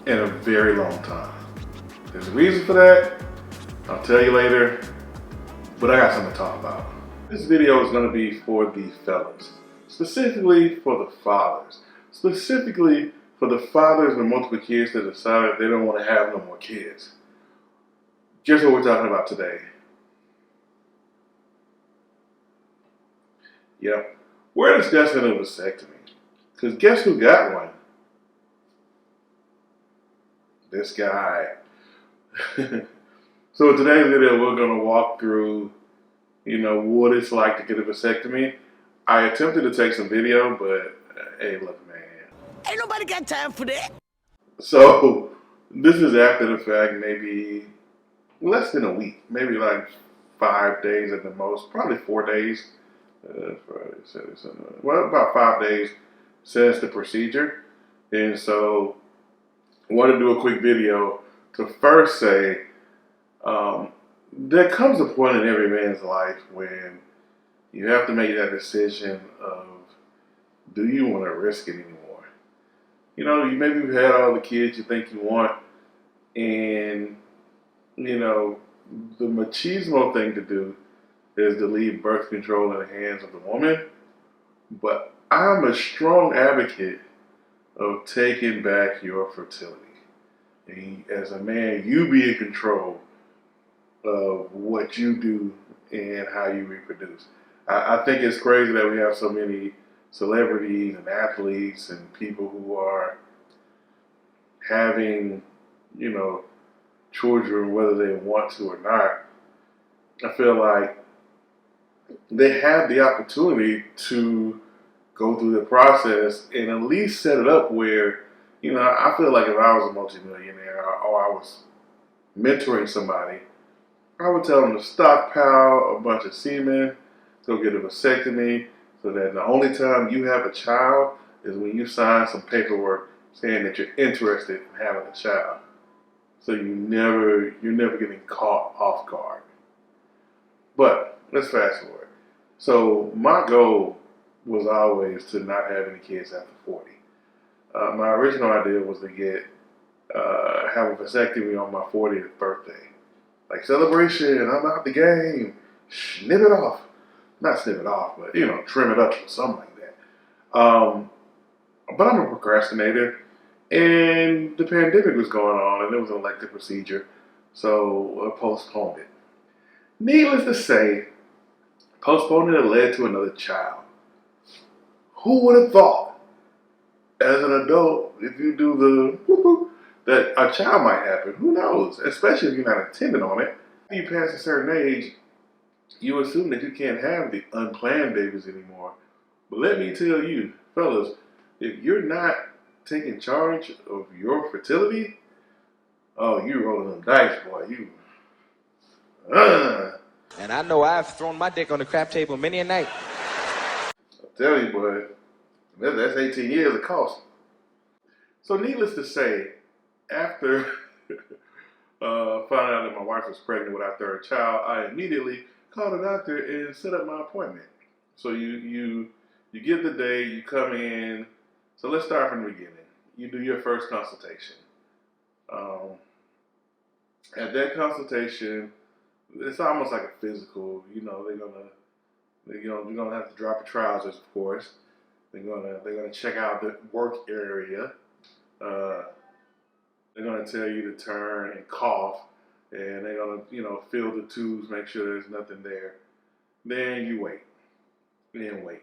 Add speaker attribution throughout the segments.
Speaker 1: in a very long time. There's a reason for that. I'll tell you later, but I got something to talk about. This video is going to be for the fellas, specifically for the fathers, specifically for the fathers with multiple kids that decided they don't want to have no more kids. Guess what we're talking about today? Yep, we're discussing a vasectomy. Because guess who got one? This guy. So in today's video, we're going to walk through, what it's like to get a vasectomy. I attempted to take some video, but hey, look, man.
Speaker 2: Ain't nobody got time for that.
Speaker 1: So this is after the fact, maybe less than a week, maybe like 5 days at the most, probably 4 days. Friday, Saturday, Sunday. Well, about 5 days since the procedure. And so I want to do a quick video to first say there comes a point in every man's life when you have to make that decision of, do you want to risk it anymore? Maybe you've had all the kids you think you want, and, the machismo thing to do is to leave birth control in the hands of the woman. But I'm a strong advocate of taking back your fertility. And as a man, you be in control of what you do and how you reproduce. I think it's crazy that we have so many celebrities and athletes and people who are having, children whether they want to or not. I feel like they have the opportunity to go through the process and at least set it up where, I feel like if I was a multimillionaire or I was mentoring somebody, I would tell them to stockpile a bunch of semen, go get a vasectomy, so that the only time you have a child is when you sign some paperwork saying that you're interested in having a child. So you're never getting caught off guard. But let's fast forward. So my goal was always to not have any kids after 40. My original idea was to have a vasectomy on my 40th birthday. Like celebration, I'm out the game, snip it off. Not snip it off, but trim it up or something like that. But I'm a procrastinator, and the pandemic was going on, and it was an elective procedure, so I postponed it. Needless to say, postponing it led to another child. Who would have thought, as an adult, if you do the whoop-whoop, that a child might happen? Who knows? Especially if you're not intending on it. If you pass a certain age, you assume that you can't have the unplanned babies anymore. But let me tell you, fellas, if you're not taking charge of your fertility, oh, you rolling them dice, boy.
Speaker 3: And I know I've thrown my dick on the crap table many a night.
Speaker 1: I tell you, boy, that's 18 years of cost. So needless to say, after finding out that my wife was pregnant with our third child, I immediately called a doctor and set up my appointment. So you get the day, you come in. So let's start from the beginning. You do your first consultation. At that consultation, it's almost like a physical. You're gonna have to drop your trousers, of course. They're gonna check out the work area. They're gonna tell you to turn and cough, and they're gonna feel the tubes, make sure there's nothing there. Then you wait. Then wait.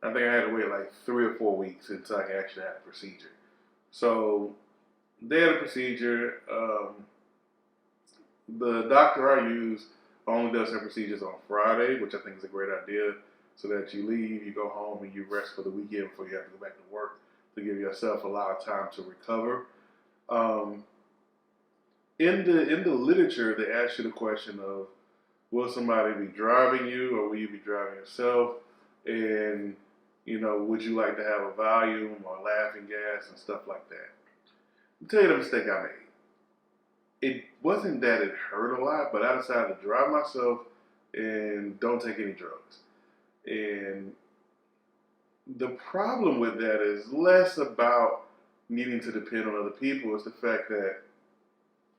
Speaker 1: I think I had to wait like 3 or 4 weeks until I could actually have the procedure. So they had a procedure. The doctor I use only does her procedures on Friday, which I think is a great idea, so that you leave, you go home, and you rest for the weekend before you have to go back to work, to give yourself a lot of time to recover. In the literature, they ask you the question of, will somebody be driving you, or will you be driving yourself? And would you like to have a volume or laughing gas and stuff like that? I'll tell you the mistake I made. It wasn't that it hurt a lot, but I decided to drive myself and don't take any drugs. And the problem with that is less about needing to depend on other people is the fact that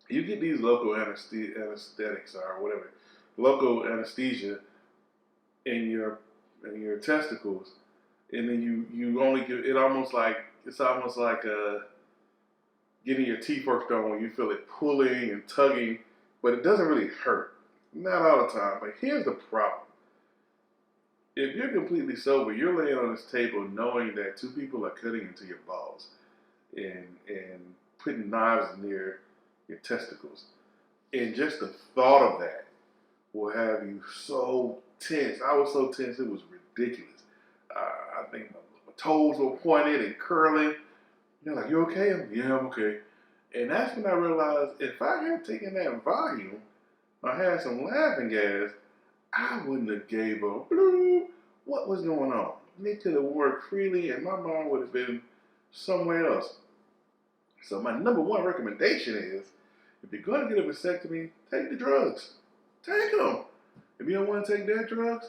Speaker 1: you get these local anesthetics or whatever, local anesthesia in your testicles, and then you only get it it's almost like getting your teeth worked on when you feel it pulling and tugging, but it doesn't really hurt. Not all the time. But here's the problem. If you're completely sober, you're laying on this table knowing that two people are cutting into your balls and putting knives near your testicles. And just the thought of that will have you so tense. I was so tense, it was ridiculous. I think my toes were pointed and curling. You're like, you okay? Yeah, I'm okay. And that's when I realized if I had taken that volume or had some laughing gas, I wouldn't have gave a bloop what was going on. They could have worked freely and my mind would have been somewhere else. So my number one recommendation is, if you're going to get a vasectomy, take the drugs. Take them. If you don't want to take that drugs,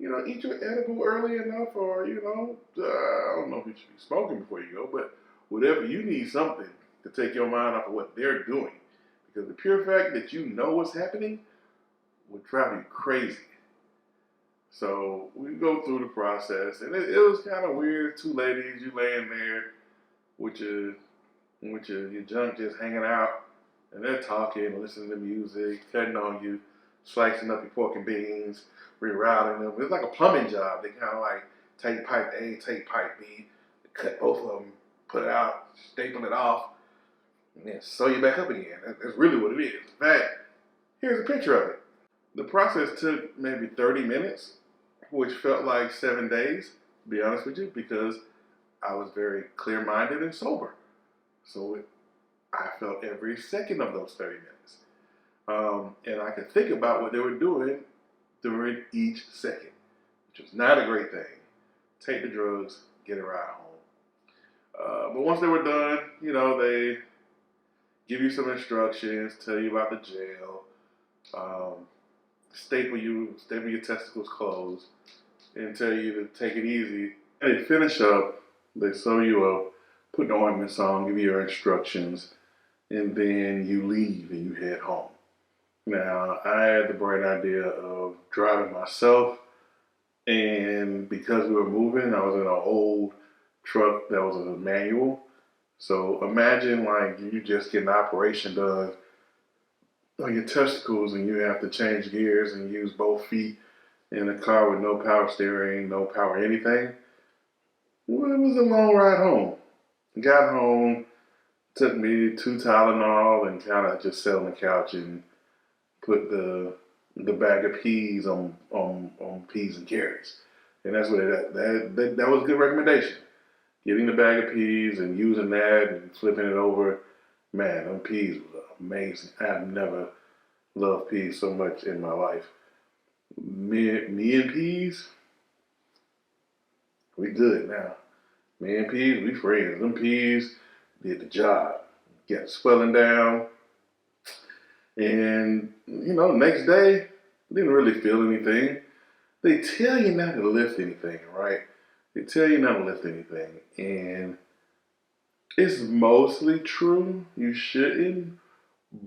Speaker 1: eat your edible early enough, or, I don't know if you should be smoking before you go, but whatever, you need something to take your mind off of what they're doing. Because the pure fact that you know what's happening would drive you crazy. So we go through the process, and it was kind of weird. Two ladies, you laying there with your junk just hanging out, and they're talking, listening to music, cutting on you, slicing up your pork and beans, rerouting them. It's like a plumbing job. They kind of like take pipe A, take pipe B, cut both of them, put it out, staple it off, and then sew you back up again. That's really what it is. In fact, here's a picture of it. The process took maybe 30 minutes, which felt like 7 days, to be honest with you, because I was very clear-minded and sober. So I felt every second of those 30 minutes. And I could think about what they were doing during each second, which was not a great thing. Take the drugs, get a ride home. But once they were done, they give you some instructions, tell you about the jail, staple your testicles closed, and tell you to take it easy. And they finish up, they sew you up, put the ointments on, give you your instructions, and then you leave and you head home. Now, I had the bright idea of driving myself, and because we were moving, I was in an old truck that was a manual. So imagine like you just get an operation done on your testicles and you have to change gears and use both feet in a car with no power steering, no power anything. Well, it was a long ride home. Got home, took me 2 Tylenol and kind of just sat on the couch and put the bag of peas on peas and carrots. And that's what that was a good recommendation. Getting the bag of peas and using that and flipping it over. Man, them peas was amazing. I've never loved peas so much in my life. Me and peas, we good now. Me and peas, we friends. Them peas did the job. Got swelling down. And, next day, didn't really feel anything. They tell you not to lift anything, right? They tell you not to lift anything. And it's mostly true. You shouldn't.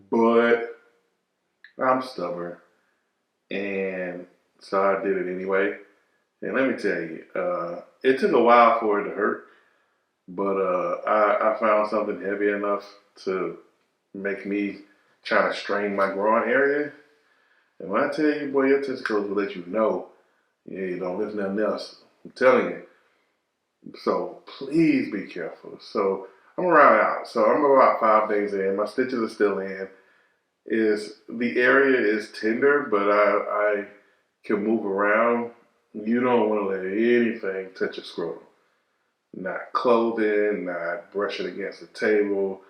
Speaker 1: But I'm stubborn. And so I did it anyway. And let me tell you, it took a while for it to hurt. But I found something heavy enough to make me trying to strain my groin area. And when I tell you, boy, your testicles will let you know, you don't lift nothing else. I'm telling you. So please be careful. So I'm around out. So I'm about 5 days in. My stitches are still in. The area is tender, but I can move around. You don't want to let anything touch your scrotum. Not clothing, not brushing against the table.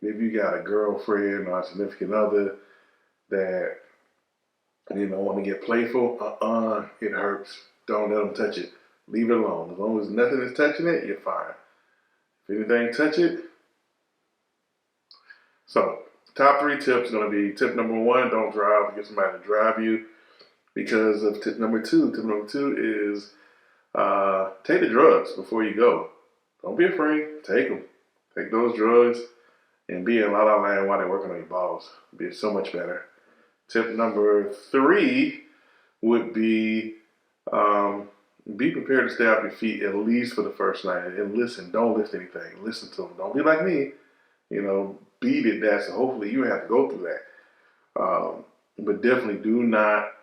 Speaker 1: If you got a girlfriend or a significant other that want to get playful, it hurts. Don't let them touch it. Leave it alone. As long as nothing is touching it, you're fine. If anything touch it. So, top 3 tips are going to be tip number 1, don't drive. Get somebody to drive you because of tip number 2. Tip number 2 is take the drugs before you go. don't be afraid. Take them. Take those drugs and be in La La Land while they're working on your balls. It'd be so much better. Tip number 3 would be prepared to stay off your feet at least for the first night. And listen, don't lift anything. Listen to them. Don't be like me. Beat it that. So hopefully you have to go through that. But definitely do not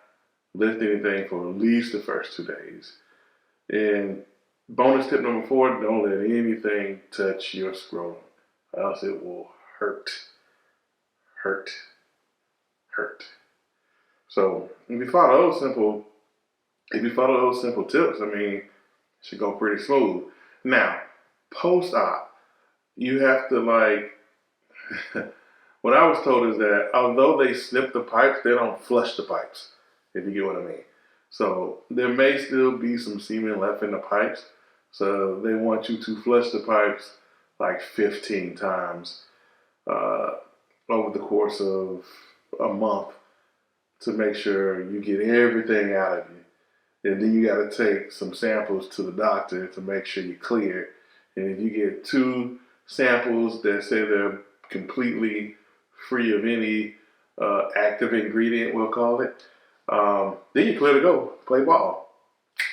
Speaker 1: lift anything for at least the first 2 days. And bonus tip number 4, don't let anything touch your scrotum, or else it will hurt. So if you follow those simple tips, it should go pretty smooth. Now, post-op, you have to what I was told is that although they snip the pipes, they don't flush the pipes, if you get what I mean. So there may still be some semen left in the pipes. So they want you to flush the pipes 15 times over the course of a month to make sure you get everything out of you. And then you got to take some samples to the doctor to make sure you're cleared. And if you get 2 samples that say they're completely free of any active ingredient, we'll call it, then you're clear to go, play ball.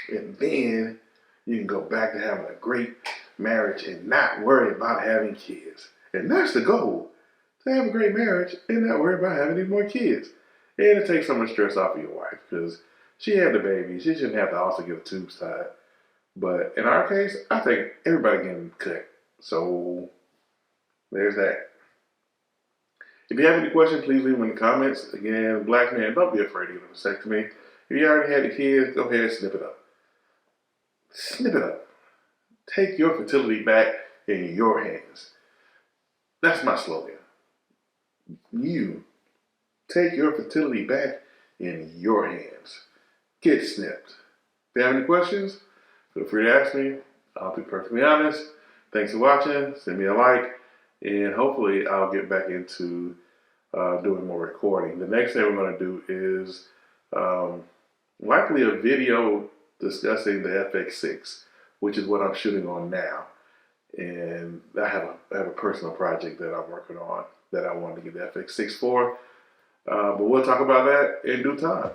Speaker 1: And then you can go back to having a great marriage and not worry about having kids. And that's the goal, to have a great marriage and not worry about having any more kids. And it takes so much stress off of your wife because she had the baby. She shouldn't have to also get the tubes tied. But in our case, I think everybody getting cut. So there's that. If you have any questions, please leave them in the comments. Again, black man, don't be afraid to get a vasectomy. If you already had the kids, go ahead and snip it up. Snip it up. Take your fertility back in your hands. That's my slogan. You take your fertility back in your hands. Get snipped. If you have any questions, feel free to ask me. I'll be perfectly honest. Thanks for watching. Send me a like. And hopefully I'll get back into doing more recording. The next thing we're going to do is likely a video discussing the FX6, which is what I'm shooting on now. And I have a personal project that I'm working on that I wanted to get the FX6 for. But we'll talk about that in due time.